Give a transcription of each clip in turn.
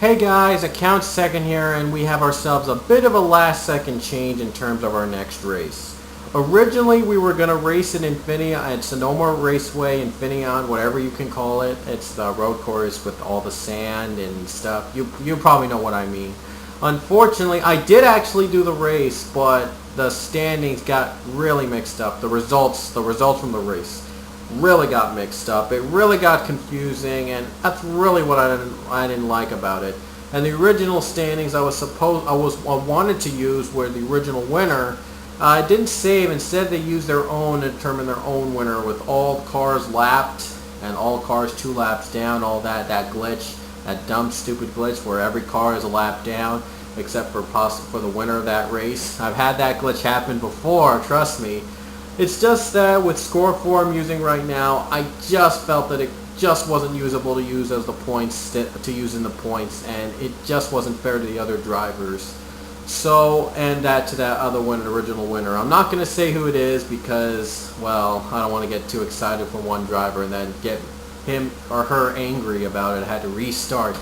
Hey guys, Account Second here, and we have ourselves a bit of a last second change in terms of our next race. Originally we were going to race at Infineon, at Sonoma Raceway, Infineon, whatever you can call it. It's the road course with all the sand and stuff. You probably know what I mean. Unfortunately, I did actually do the race, but the standings got really mixed up. The results from the race really got mixed up. It really got confusing, and that's really what I didn't like about it. And the original standings I wanted to use were the original winner. I didn't save. Instead, they used their own to determine their own winner with all cars lapped and all cars 2 laps down. All that glitch, that dumb stupid glitch where every car is a lap down except for the winner of that race. I've had that glitch happen before. Trust me. It's just that with Score 4 I'm using right now, I just felt that it just wasn't usable to use as the points, to use in the points, and it just wasn't fair to the other drivers. So, and that to that other winner, original winner. I'm not going to say who it is because, well, I don't want to get too excited for one driver and then get him or her angry about it. I had to restart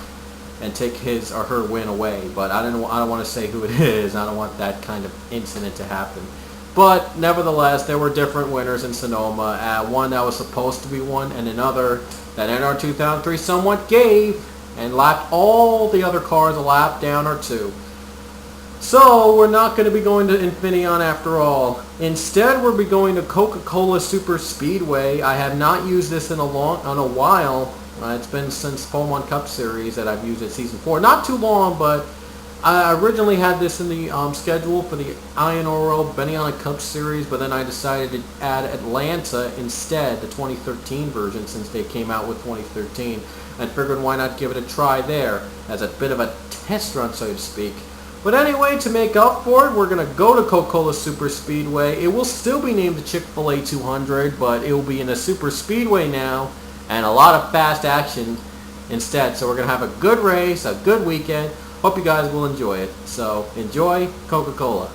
and take his or her win away, but I don't want to say who it is. I don't want that kind of incident to happen. But nevertheless, there were different winners in Sonoma. One that was supposed to be one, and another that NR 2003 somewhat gave and lapped all the other cars a lap down or 2. So we're not going to be going to Infineon after all. Instead, we'll be going to Coca Cola Superspeedway. I have not used this in a while. It's been since Pokemon Cup Series that I've used it Season 4. Not too long, but I originally had this in the schedule for the INRL Benihana Cup Series, but then I decided to add Atlanta instead, the 2013 version, since they came out with 2013, and figured why not give it a try there as a bit of a test run, so to speak. But anyway, to make up for it, we're going to go to Coca-Cola Superspeedway. It will still be named the Chick-fil-A 200, but it will be in a super speedway now, and a lot of fast action instead. So we're going to have a good race, a good weekend. Hope you guys will enjoy it. So enjoy Coca-Cola.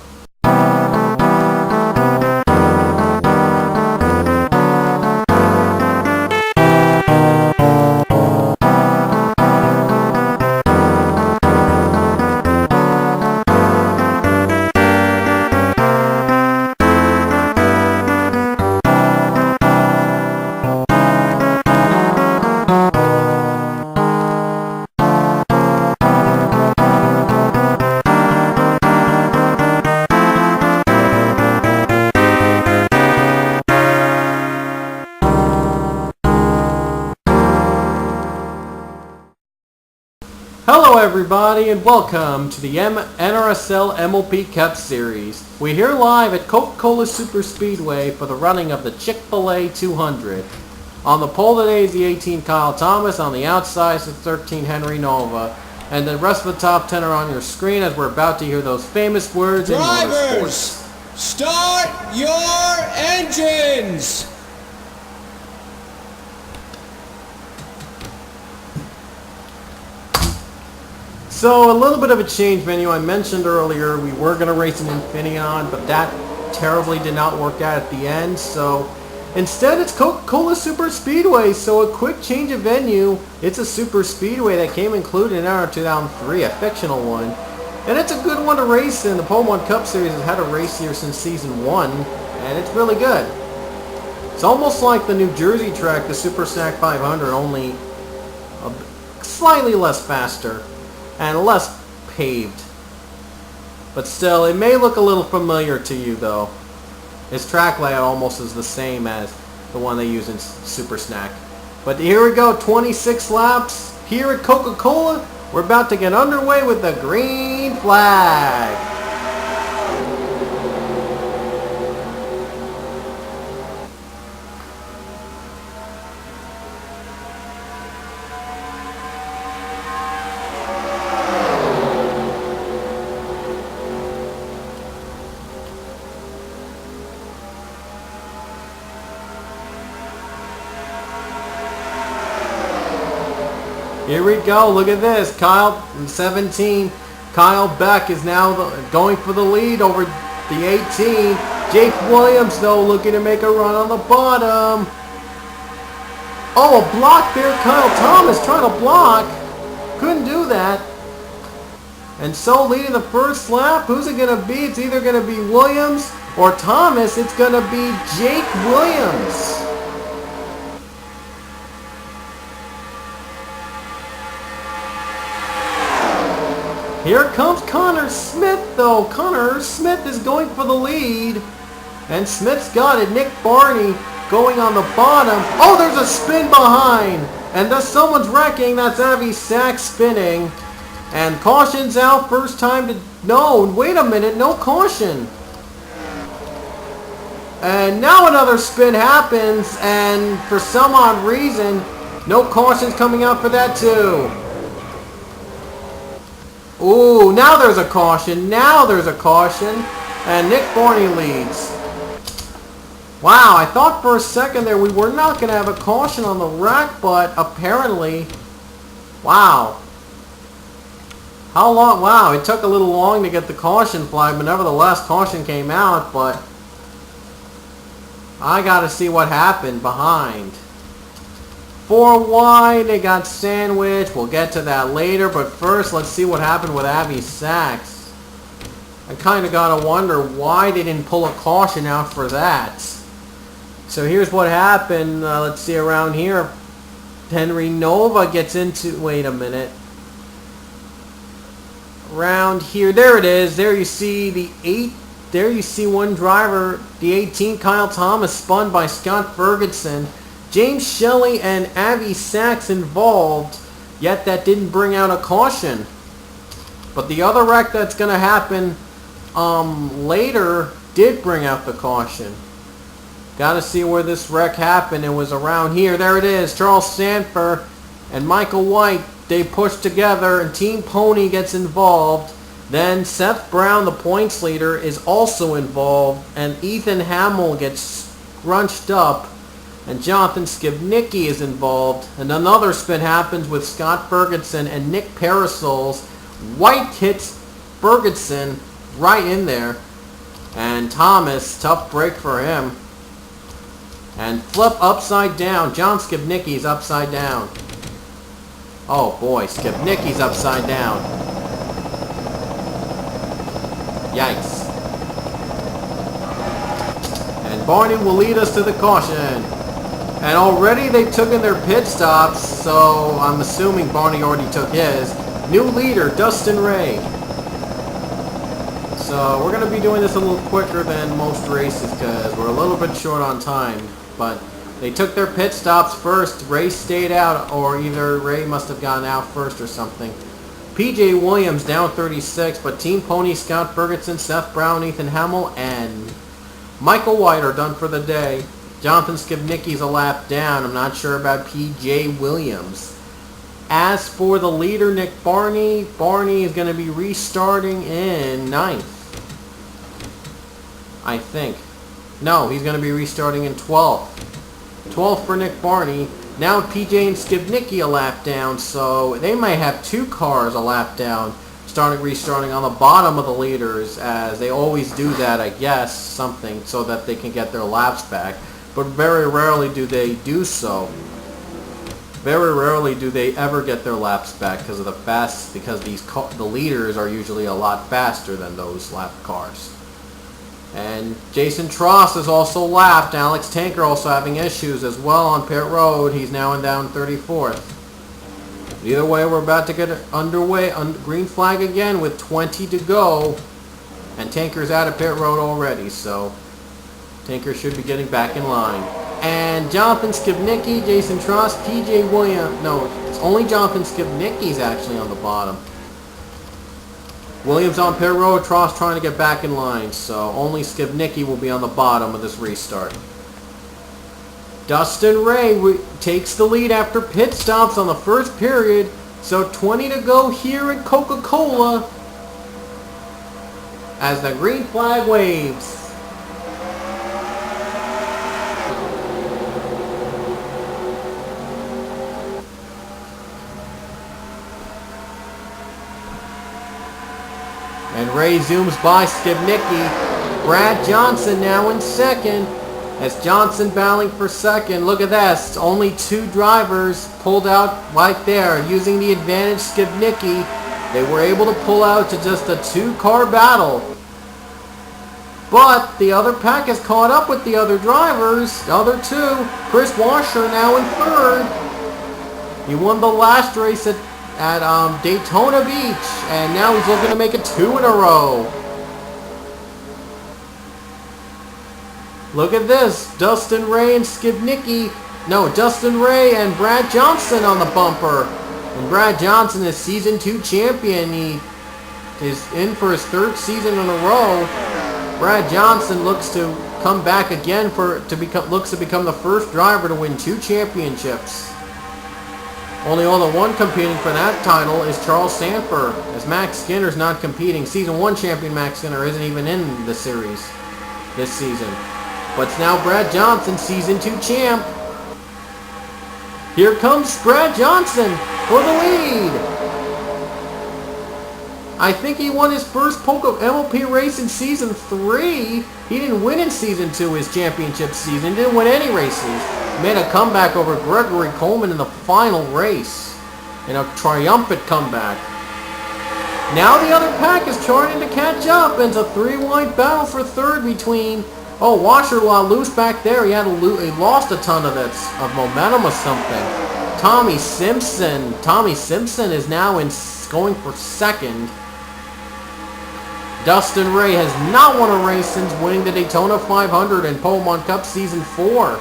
Hello everybody and welcome to the NRSL MLP Cup Series. We're here live at Coca Cola Superspeedway for the running of the Chick-fil-A 200. On the pole today is the 18 Kyle Thomas, on the outside is the 13 Henry Nova, and the rest of the top 10 are on your screen as we're about to hear those famous words in motorsports. Drivers, start your engines! So a little bit of a change venue. I mentioned earlier we were going to race in Infineon, but that terribly did not work out at the end. So instead it's Coca Cola Superspeedway. So a quick change of venue. It's a super speedway that came included in our 2003, a fictional one. And it's a good one to race in. The Pokemon Cup Series has had a race here since Season 1, and it's really good. It's almost like the New Jersey track, the Super Snack 500, only slightly less faster and less paved. But still, it may look a little familiar to you though. Its track layout almost is the same as the one they use in Super Snack. But here we go, 26 laps here at Coca-Cola. We're about to get underway with the green flag. Here we go. Look at this. Kyle, 17. Kyle Beck is now going for the lead over the 18. Jake Williams, though, looking to make a run on the bottom. Oh, a block there. Kyle Thomas trying to block. Couldn't do that. And so leading the first lap, who's it going to be? It's either going to be Williams or Thomas. It's going to be Jake Williams. Here comes Connor Smith, though. Connor Smith is going for the lead. And Smith's got it. Nick Barney going on the bottom. Oh, there's a spin behind. And thus someone's wrecking. That's Avi Sachs spinning. And caution's out. First time to... No, wait a minute. No caution. And now another spin happens. And for some odd reason, no caution's coming out for that too. Ooh, now there's a caution. Now there's a caution. And Nick Barney leads. Wow, I thought for a second there we were not going to have a caution on the wreck, but apparently... Wow. How long? Wow, it took a little long to get the caution flag, but nevertheless, caution came out, but... I got to see what happened behind. 4 wide, they got sandwiched. We'll get to that later, but first, let's see what happened with Avi Sachs. I kind of got to wonder why they didn't pull a caution out for that. So here's what happened. Let's see around here. Henry Nova gets into... Wait a minute. Around here. There it is. There you see the 8. There you see one driver. The 18, Kyle Thomas, spun by Scott Ferguson. James Shelley and Avi Sachs involved. Yet that didn't bring out a caution. But the other wreck that's going to happen later did bring out the caution. Got to see where this wreck happened. It was around here. There it is. Charles Sanford and Michael White, they push together and Team Pony gets involved. Then Seth Brown, the points leader, is also involved. And Ethan Hamill gets scrunched up. And Jonathan Skibnicki is involved. And another spin happens with Scott Ferguson and Nick Parasols. White hits Ferguson right in there. And Thomas, tough break for him. And flip upside down. John Skibnicki's upside down. Oh boy, Skibnicki's upside down. Yikes. And Barney will lead us to the caution. And already they've taken their pit stops, so I'm assuming Barney already took his. New leader, Dustin Ray. So we're going to be doing this a little quicker than most races because we're a little bit short on time. But they took their pit stops first. Ray stayed out, or either Ray must have gone out first or something. PJ Williams down 36, but Team Pony, Scott Ferguson, Seth Brown, Ethan Hamill, and Michael White are done for the day. Jonathan Skibnicki's a lap down. I'm not sure about PJ Williams. As for the leader, Nick Barney, Barney is going to be restarting in 9th. I think. No, he's going to be restarting in 12th. 12th for Nick Barney. Now PJ and Skibnicki a lap down, so they may have 2 cars a lap down, restarting on the bottom of the leaders, as they always do that, I guess, something, so that they can get their laps back. But very rarely do they do so. Very rarely do they ever get their laps back because of the leaders are usually a lot faster than those lap cars. And Jason Tross is also lapped. Alex Tanker also having issues as well on pit road. He's now in down 34th. Either way, we're about to get underway. Green flag again with 20 to go. And Tanker's out of pit road already, so Tanker should be getting back in line. And Jonathan Skibnicki, Jason Tross, PJ Williams. No, it's only Jonathan Skibnicki's actually on the bottom. Williams on pit road, Tross trying to get back in line, so only Skibnicki will be on the bottom of this restart. Dustin Ray takes the lead after pit stops on the first period, so 20 to go here at Coca Cola as the green flag waves. And Ray zooms by Skibnicki. Brad Johnson now in second. As Johnson battling for second. Look at this. Only 2 drivers pulled out right there. Using the advantage Skibnicki, they were able to pull out to just a 2-car battle. But the other pack has caught up with the other drivers. The other 2. Chris Washer now in 3rd. He won the last race at Daytona Beach. And now he's looking to make it 2 in a row. Look at this. Dustin Ray and Skibnicki. No, Dustin Ray and Brad Johnson on the bumper. And Brad Johnson is Season 2 champion. He is in for his 3rd season in a row. Brad Johnson looks to come back again looks to become the first driver to win 2 championships. Only one competing for that title is Charles Sanford, as Max Skinner's not competing. Season 1 champion Max Skinner isn't even in the series this season. But it's now Brad Johnson, Season 2 champ. Here comes Brad Johnson for the lead. I think he won his first Coca MLP race in Season 3. He didn't win in Season 2, his championship season. Didn't win any races. Made a comeback over Gregory Coleman in the final race. In a triumphant comeback. Now the other pack is trying to catch up. And it's a 3-wide battle for 3rd between... Oh, Washer loose back there. He lost a ton of momentum or something. Tommy Simpson. Tommy Simpson is now going for 2nd. Dustin Ray has not won a race since winning the Daytona 500 and Pokemon Cup Season 4.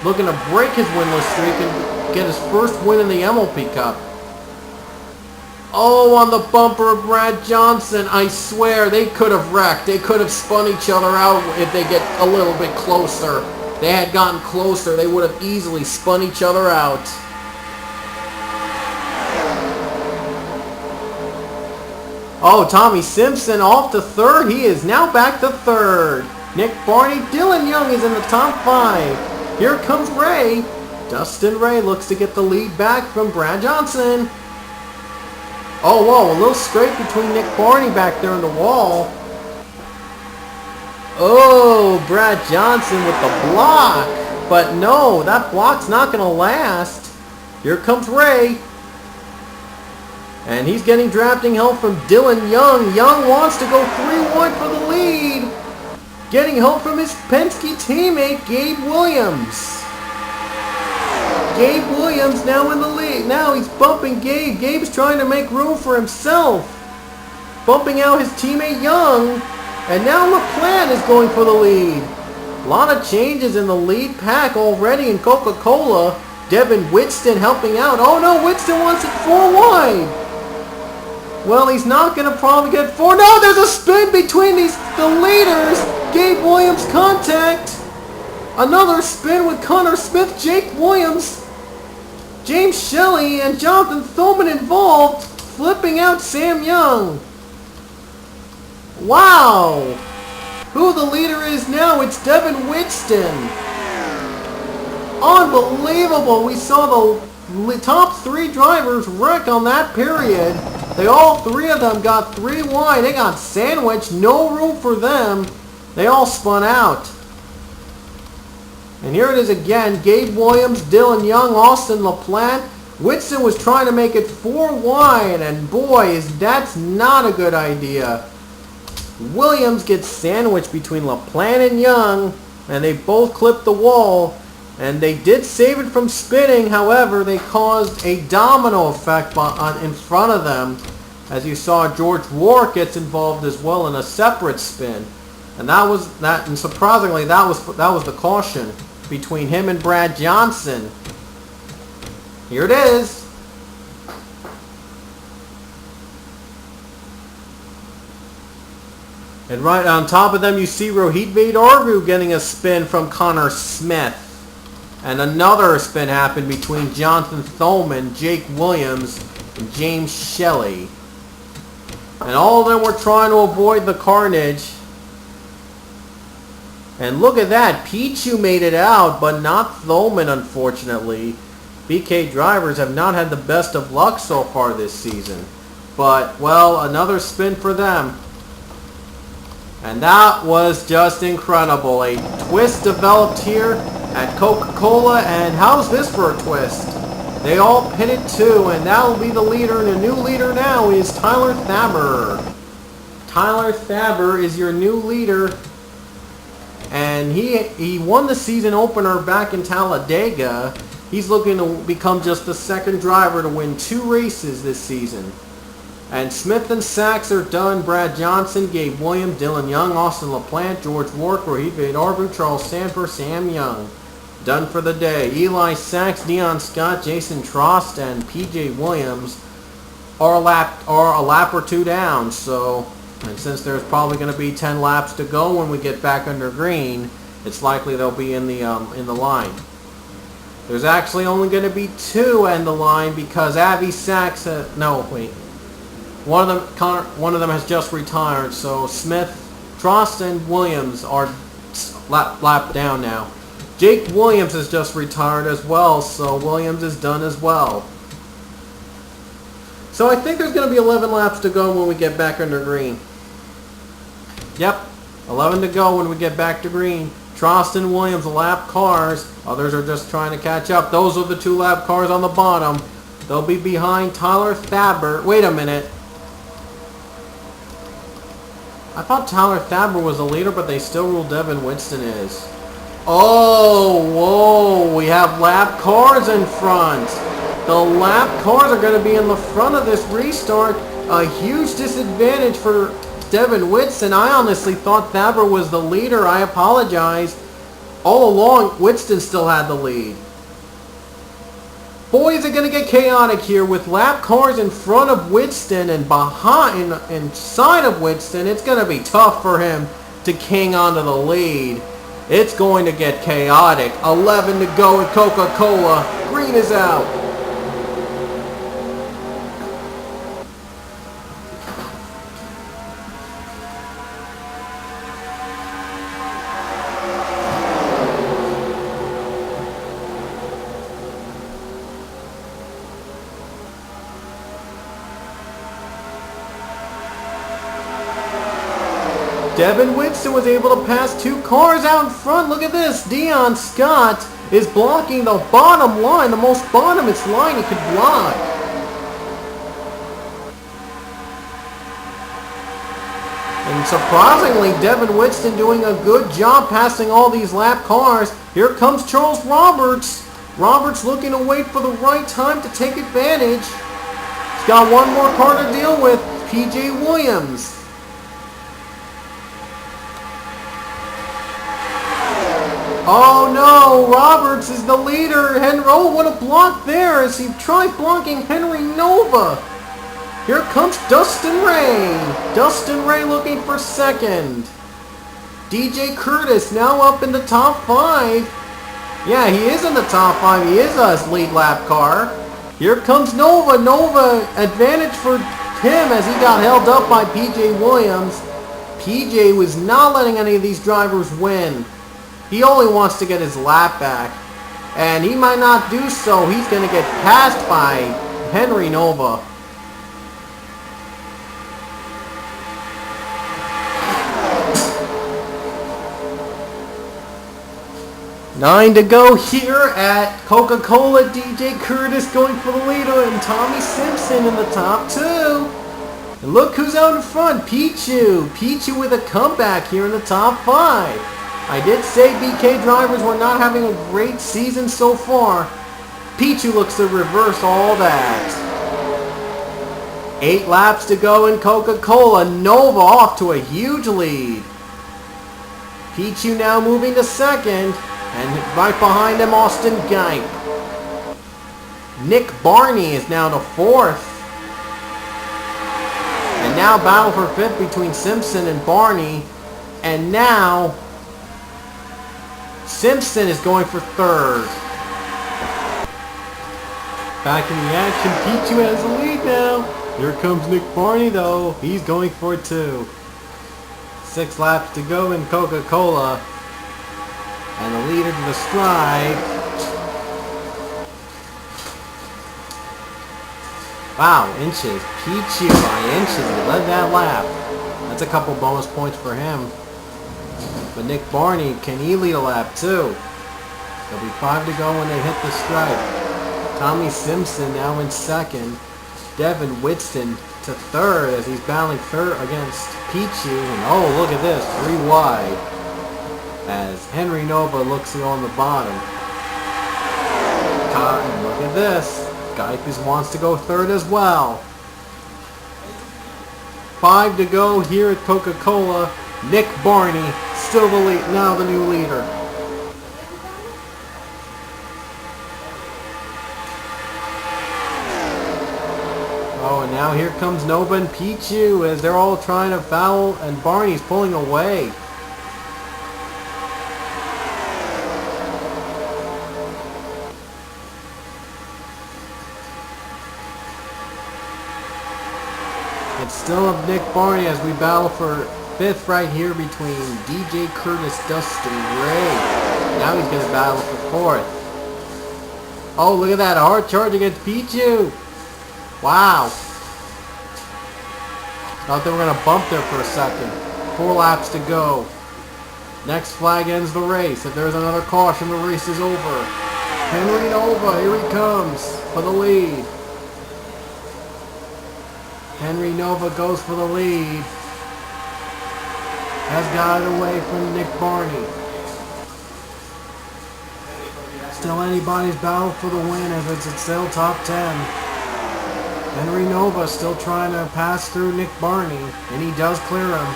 Looking to break his winless streak and get his first win in the MLP Cup. Oh, on the bumper of Brad Johnson. I swear, they could have wrecked. They could have spun each other out if they get a little bit closer. They had gotten closer. They would have easily spun each other out. Oh, Tommy Simpson off to 3rd. He is now back to 3rd. Nick Barney, Dylan Young is in the top 5. Here comes Ray. Dustin Ray looks to get the lead back from Brad Johnson. Oh, whoa, a little scrape between Nick Barney back there in the wall. Oh, Brad Johnson with the block. But no, that block's not going to last. Here comes Ray. And he's getting drafting help from Dylan Young. Young wants to go 3-1 for the lead. Getting help from his Penske teammate, Gabe Williams. Gabe Williams now in the lead. Now he's bumping Gabe. Gabe's trying to make room for himself. Bumping out his teammate Young. And now LaPlante is going for the lead. A lot of changes in the lead pack already in Coca-Cola. Devin Whitston helping out. Oh no, Whitston wants it 4 wide. Well, he's not going to probably get 4. No, there's a spin between the leaders. Gabe Williams contact. Another spin with Connor Smith, Jake Williams, James Shelley, and Jonathan Thoman involved, flipping out Sam Young. Wow. Who the leader is now, it's Devin Whitston. Unbelievable. We saw the top 3 drivers wreck on that period. All 3 of them got 3 wide. They got sandwiched. No room for them. They all spun out. And here it is again. Gabe Williams, Dylan Young, Austin LaPlante. Whitston was trying to make it 4 wide. And boy, that's not a good idea. Williams gets sandwiched between LaPlante and Young. And they both clipped the wall. And they did save it from spinning. However, they caused a domino effect in front of them. As you saw, George Rourke gets involved as well in a separate spin. And and surprisingly, that was the caution between him and Brad Johnson. Here it is. And right on top of them, you see Rohit Vedarvu getting a spin from Connor Smith. And another spin happened between Jonathan Thoman, Jake Williams, and James Shelley. And all of them were trying to avoid the carnage. And look at that. Pichu made it out, but not Thoman, unfortunately. BK drivers have not had the best of luck so far this season. But, well, another spin for them. And that was just incredible. A twist developed here at Coca-Cola, and how's this for a twist? They all pitted too, and that will be the leader, and the new leader now is Tyler Thaber. Tyler Thaber is your new leader, and he won the season opener back in Talladega. He's looking to become just the second driver to win 2 races this season. And Smith and Sachs are done. Brad Johnson, Gabe Williams, Dylan Young, Austin LaPlante, George Wark, Rohit Arbu, Charles Sanford, Sam Young. Done for the day. Eli Sachs, Dion Scott, Jason Trost, and PJ Williams are a lap or 2 down. So, and since there's probably going to be 10 laps to go when we get back under green, it's likely they'll be in the line. There's actually only going to be 2 in the line because Avi Sachs. One of them has just retired. So Smith, Trost, and Williams are lap down now. Jake Williams has just retired as well, so Williams is done as well. So I think there's going to be 11 laps to go when we get back under green. Yep, 11 to go when we get back to green. Trost and Williams lap cars. Others are just trying to catch up. Those are the 2 lap cars on the bottom. They'll be behind Tyler Thaber. Wait a minute. I thought Tyler Thaber was the leader, but they still rule Devin Winston is. Oh, whoa, we have lap cars in front. The lap cars are going to be in the front of this restart. A huge disadvantage for Devin Winston. I honestly thought Thaber was the leader. I apologize. All along, Winston still had the lead. Boy, is it going to get chaotic here with lap cars in front of Winston and behind, inside of Winston. It's going to be tough for him to hang on to the lead. It's going to get chaotic. 11 to go at Coca-Cola. Green is out. Devin Winston was able to pass 2 cars out in front. Look at this. Dion Scott is blocking the bottom line, the most bottomest line he could block. And surprisingly, Devin Winston doing a good job passing all these lap cars. Here comes Charles Roberts. Roberts looking to wait for the right time to take advantage. He's got one more car to deal with, PJ Williams. Oh no, Roberts is the leader. Oh, what a block there as he tried blocking Henry Nova. Here comes Dustin Ray. Dustin Ray looking for second. DJ Curtis now up in the top 5. Yeah, he is in the top 5. He is a lead lap car. Here comes Nova. Nova, advantage for him as he got held up by PJ Williams. PJ was not letting any of these drivers win. He only wants to get his lap back. And he might not do so. He's going to get passed by Henry Nova. Nine to go here at Coca-Cola. DJ Curtis going for the leader and Tommy Simpson in the top 2. And look who's out in front. Pichu. Pichu with a comeback here in the top 5. I did say BK drivers were not having a great season so far. Pichu looks to reverse all that. 8 laps to go in Coca-Cola. Nova off to a huge lead. Pichu now moving to second. And right behind him, Austin Geip. Nick Barney is now to 4th. And now battle for 5th between Simpson and Barney. And now Simpson is going for 3rd. Back in the action, Pichu has the lead now. Here comes Nick Barney though. He's going for 2. 6 laps to go in Coca-Cola. And the leader to the stripe. Wow, inches. Pichu by inches. He led that lap. That's a couple bonus points for him. But Nick Barney, can he lead a lap too? There'll be 5 to go when they hit the stripe. Tommy Simpson now in second. Devin Whitston to third as he's battling third against Pichu. And oh, look at this, 3 wide. As Henry Nova looks on the bottom. Cotton, look at this. Geipers wants to go third as well. 5 to go here at Coca-Cola. Nick Barney, still the lead, now the new leader. Oh, and now here comes Nova and Pichu as they're all trying to foul, and Barney's pulling away. It's still up Nick Barney as we battle for 5th right here between DJ Curtis, Dustin Ray. Now he's going to battle for 4th. Oh, look at that hard charge against Pichu. Wow. Thought they were going to bump there for a second. 4 laps to go. Next flag ends the race. If there's another caution, the race is over. Henry Nova, here he comes for the lead. Henry Nova goes for the lead. Has got it away from Nick Barney. Still anybody's battle for the win as it's still top 10. Henry Nova still trying to pass through Nick Barney, and he does clear him.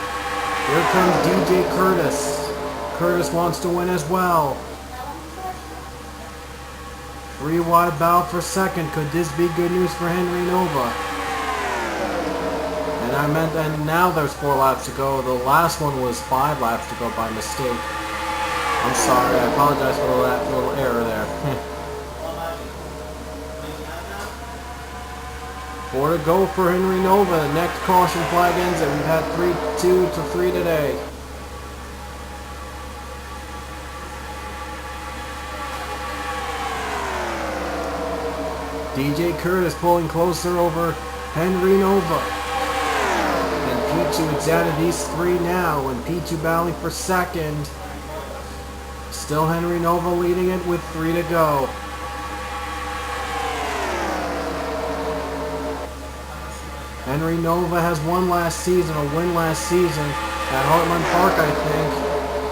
Here comes DJ Curtis. Curtis wants to win as well. 3 wide battle for second. Could this be good news for Henry Nova? And now there's 4 laps to go. The last one was 5 laps to go by mistake. I'm sorry, I apologize for that little error there. 4 to go for Henry Nova. The next caution flag ends it. We've had 2 to 3 today. DJ Curtis pulling closer over Henry Nova. Pichu, it's down to these 3 now, and Pichu battling for second. Still Henry Nova leading it with 3 to go. Henry Nova has won last season, a win last season at Heartland Park, I think.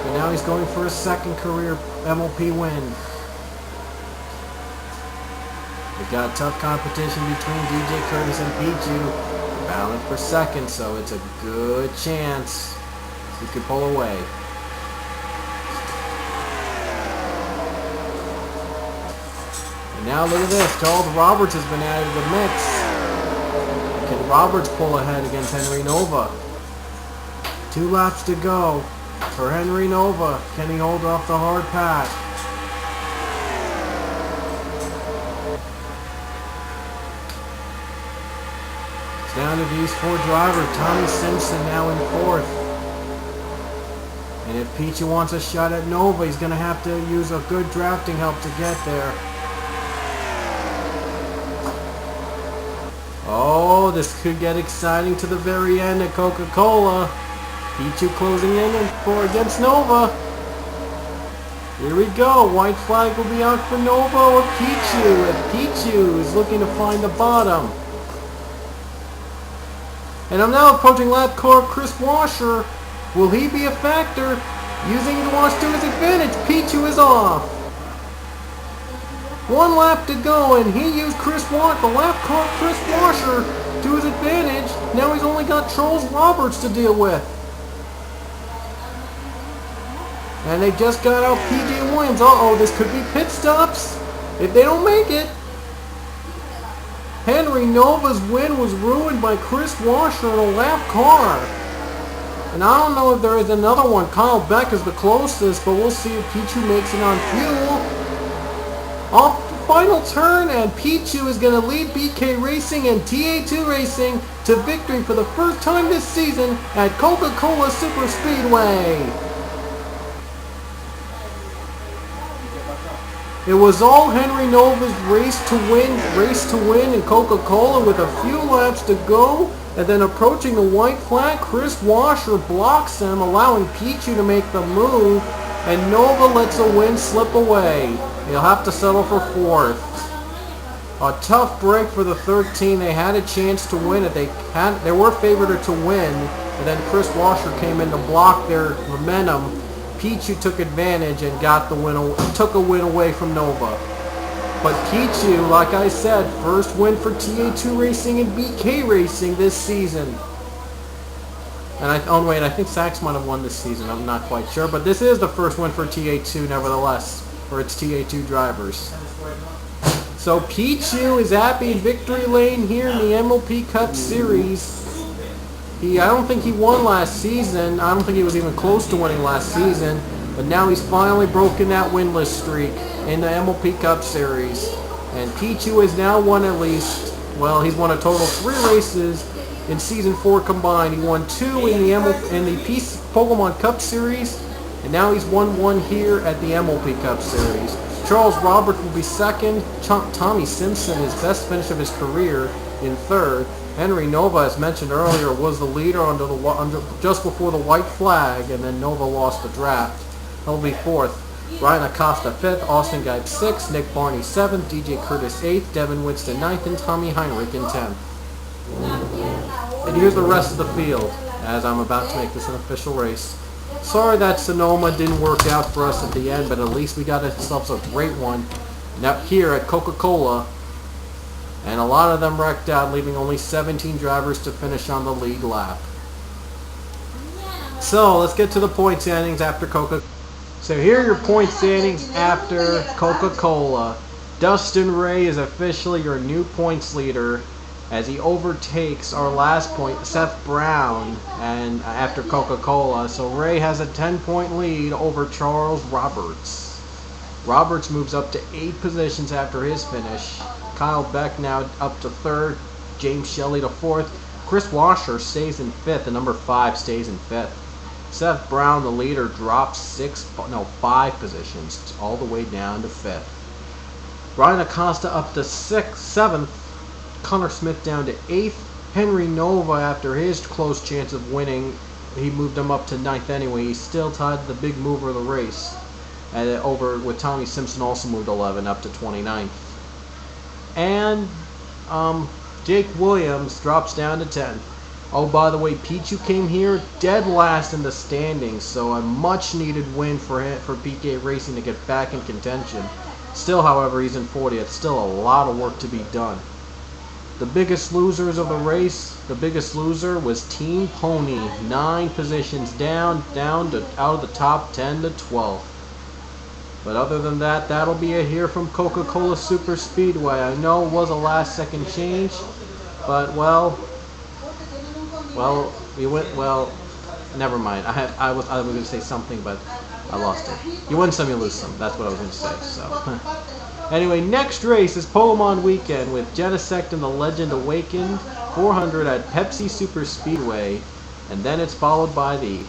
And now he's going for his 2nd career MLP win. We've got tough competition between DJ Curtis and Pichu. Battling for second, so it's a good chance we could pull away. And now look at this. Charles Roberts has been added to the mix. Can Roberts pull ahead against Henry Nova? 2 laps to go for Henry Nova. Can he hold off the hard pass? Down to these 4 drivers. Tommy Simpson now in 4th. And if Pichu wants a shot at Nova, he's going to have to use a good drafting help to get there. Oh, this could get exciting to the very end at Coca-Cola. Pichu closing in against Nova. Here we go. White flag will be out for Nova or Pichu. And Pichu is looking to find the bottom. And I'm now approaching lap car Chris Washer. Will he be a factor? Using the wash to his advantage. Pichu is off. 1 lap to go, and he used the lap car Chris Washer to his advantage. Now he's only got Charles Roberts to deal with. And they just got out PJ Williams. Uh-oh, this could be pit stops if they don't make it. Henry Nova's win was ruined by Chris Washer in a lap car. And I don't know if there is another one. Kyle Beck is the closest, but we'll see if Pichu makes it on fuel. Off the final turn, and Pichu is going to lead BK Racing and TA2 Racing to victory for the first time this season at Coca Cola Superspeedway. It was all Henry Nova's race to win in Coca-Cola with a few laps to go, And then approaching the white flag, Chris Washer blocks him, allowing Pichu to make the move, and Nova lets a win slip away. He'll have to settle for 4th. A tough break for the 13. They had a chance to win it. They were favored to win, and then Chris Washer came in to block their momentum. Pichu took advantage and got the win, took a win away from Nova. But Pichu, like I said, first win for TA2 Racing and BK Racing this season. And I think Sachs might have won this season. I'm not quite sure, but this is the first win for TA2, nevertheless, for its TA2 drivers. So Pichu is happy in victory lane here in the MLP Cup Series. I don't think he won last season. I don't think he was even close to winning last season. But now he's finally broken that winless streak in the MLP Cup Series. And Pichu has now won at least, well, he's won a total of 3 races in Season 4 combined. He won 2 in the Pokemon Cup Series, and now he's won 1 here at the MLP Cup Series. Charles Roberts will be 2nd. Tommy Simpson, his best finish of his career, in 3rd. Henry Nova, as mentioned earlier, was the leader just before the white flag, and then Nova lost the draft. He'll be 4th. Ryan Acosta 5th, Austin Geib 6th, Nick Barney 7th, DJ Curtis 8th, Devin Winston 9th, and Tommy Heinrich in 10th. And here's the rest of the field, as I'm about to make this an official race. Sorry that Sonoma didn't work out for us at the end, but at least we got ourselves a great one. Now here at Coca Cola, and a lot of them wrecked out, leaving only 17 drivers to finish on the lead lap. So let's get to the point standings after Coca. So here are your point standings after Coca-Cola. Dustin Ray is officially your new points leader as he overtakes our last point, Seth Brown, and after Coca-Cola. So Ray has a 10-point lead over Charles Roberts. Roberts moves up to 8 positions after his finish. Kyle Beck now up to 3rd. James Shelley to 4th. Chris Washer stays in 5th, and number 5 stays in 5th. Seth Brown, the leader, drops 5 positions, all the way down to 5th. Ryan Acosta up to 7th. Connor Smith down to 8th. Henry Nova, after his close chance of winning, he moved him up to 9th anyway. He still tied the big mover of the race. And over with Tommy Simpson also moved 11 up to 29th. And Jake Williams drops down to 10th. Oh, by the way, Pichu came here dead last in the standings, so a much-needed win for BK Racing to get back in contention. Still, however, he's in 40th. Still a lot of work to be done. The biggest losers of the race, the biggest loser was Team Pony, 9 positions down to out of the top 10 to 12. But other than that, that'll be it here from Coca Cola Superspeedway. I know it was a last-second change, but never mind. I was going to say something, but I lost it. You win some, you lose some. That's what I was going to say. So, anyway, next race is Pokemon Weekend with Genesect and the Legend Awakened 400 at Pepsi Superspeedway, and then it's followed by the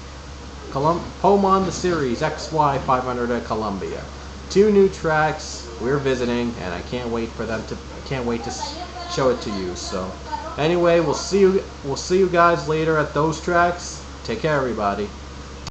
Pokemon the Series XY 500 at Columbia. 2 new tracks we're visiting, and I can't wait to show it to you. So. Anyway, we'll see you guys later at those tracks. Take care, everybody.